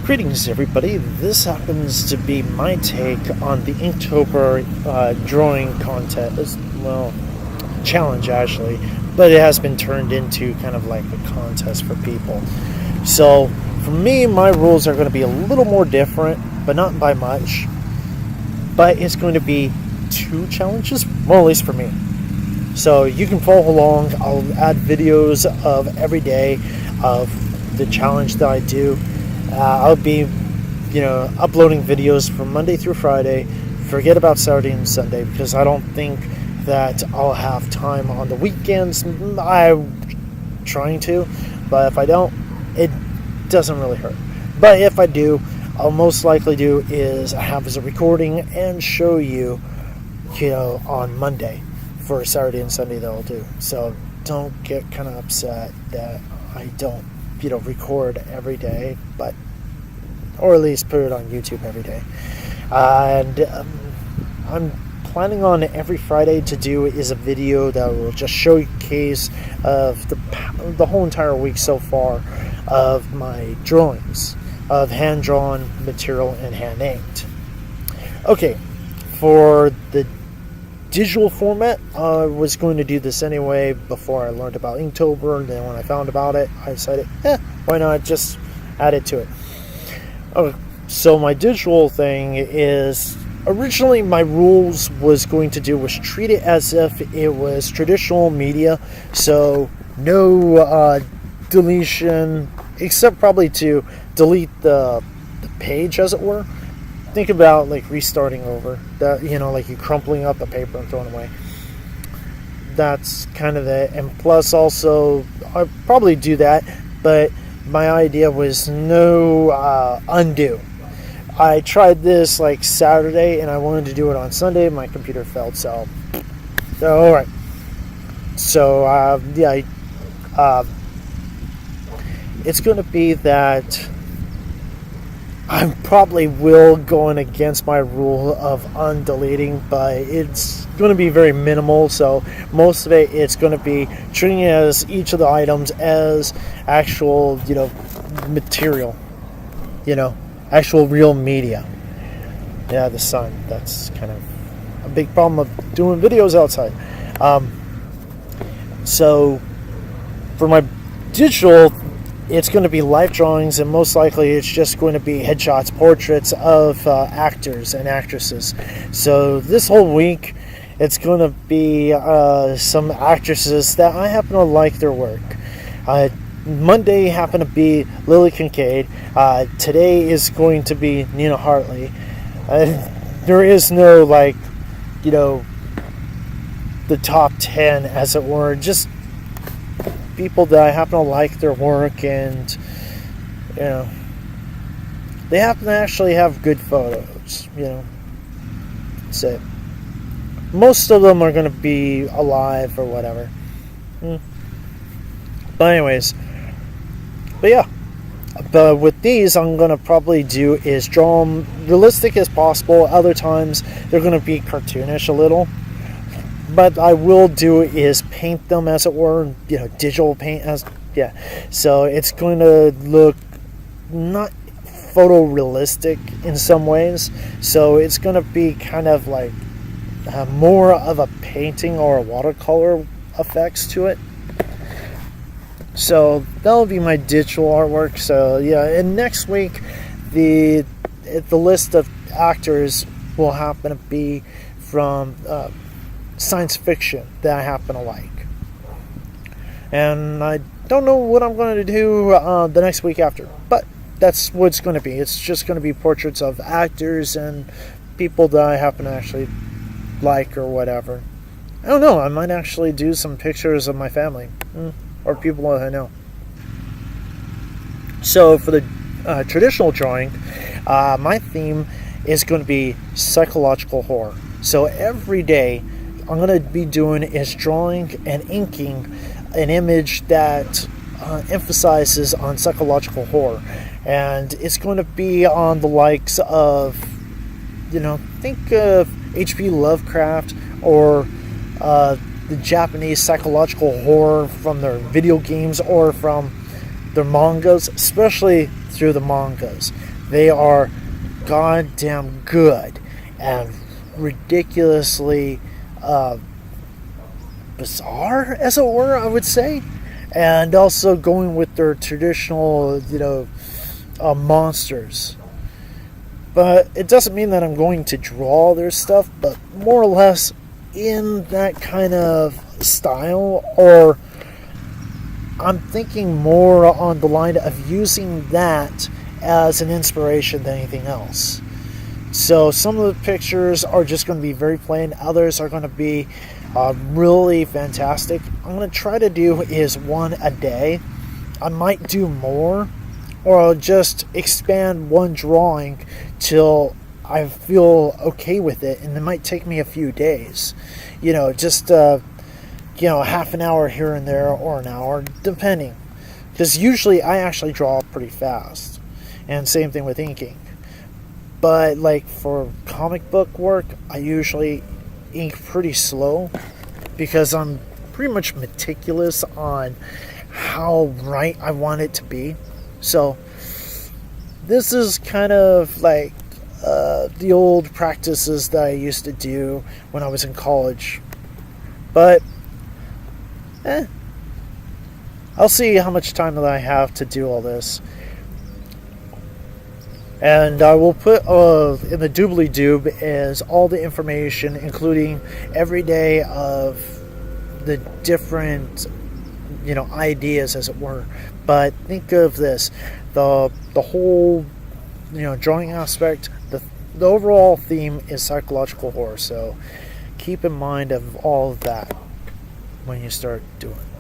Greetings, everybody. This happens to be my take on the Inktober drawing contest. Well, challenge, actually. But it has been turned into kind of like a contest for people. So, for me, my rules are going to be a little more different, but not by much. But it's going to be 2 challenges, well, at least for me. So, you can follow along. I'll add videos of every day of the challenge that I do. I'll be, uploading videos from Monday through Friday. Forget about Saturday and Sunday because I don't think that I'll have time on the weekends. I'm trying to, but if I don't, it doesn't really hurt. But if I do, I'll most likely do is have as a recording and show you, on Monday for Saturday and Sunday that I'll do. So don't get kind of upset that I don't record every day, or at least put it on YouTube every day. And I'm planning on every Friday to do is a video that will just showcase of the whole entire week so far of my drawings of hand-drawn material and hand-inked. Okay, for the digital format, I was going to do this anyway before I learned about Inktober, and then when I found about it, I decided, why not just add it to it. So my digital thing is, originally my rules was treat it as if it was traditional media, so no deletion, except probably to delete the page, as it were. Think about like restarting over, that like you crumpling up a paper and throwing it away. That's kind of it. And plus also, I'll probably do that, but my idea was no undo. I tried this like Saturday and I wanted to do it on Sunday. My computer failed, so alright. So it's going to be that I probably will going against my rule of undeleting, but it's going to be very minimal. So most of it's going to be treating it as each of the items as actual, material, actual real media. Yeah, the sun. That's kind of a big problem of doing videos outside. So for my digital, it's going to be live drawings, and most likely it's just going to be headshots, portraits of actors and actresses. So this whole week, it's going to be some actresses that I happen to like their work. Monday happened to be Lily Kincaid. Today is going to be Nina Hartley. There is no, the top 10, as it were, just people that I happen to like their work, and they happen to actually have good photos. That's it. Most of them are going to be alive or whatever. But anyways, but with these, I'm going to probably do is draw them realistic as possible. Other times they're going to be cartoonish a little. But I will do is paint them, as it were, digital paint, so it's going to look not photorealistic in some ways, so it's going to be kind of like more of a painting or a watercolor effects to it. So that'll be my digital artwork. So and next week the list of actors will happen to be from science fiction that I happen to like. And I don't know what I'm going to do the next week after, but that's what it's going to be. It's just going to be portraits of actors and people that I happen to actually like or whatever. I don't know, I might actually do some pictures of my family or people that I know. So for the traditional drawing, my theme is going to be psychological horror. So every day I'm going to be doing is drawing and inking an image that emphasizes on psychological horror. And it's going to be on the likes of, think of H.P. Lovecraft or the Japanese psychological horror from their video games or from their mangas, especially through the mangas. They are goddamn good and ridiculously bizarre, as it were, I would say. And also going with their traditional, monsters. But it doesn't mean that I'm going to draw their stuff, but more or less in that kind of style, or I'm thinking more on the line of using that as an inspiration than anything else. So some of the pictures are just going to be very plain, others are going to be really fantastic. I'm going to try to do is one a day. I might do more, or I'll just expand one drawing till I feel okay with it, and it might take me a few days. Just half an hour here and there, or an hour, depending. Because usually I actually draw pretty fast, and same thing with inking. But like for comic book work, I usually ink pretty slow, because I'm pretty much meticulous on how right I want it to be. So this is kind of like the old practices that I used to do when I was in college. But I'll see how much time that I have to do all this. And I will put in the doobly-doob is all the information, including every day of the different ideas, as it were. But think of this, the whole drawing aspect, the overall theme is psychological horror, so keep in mind of all of that when you start doing it.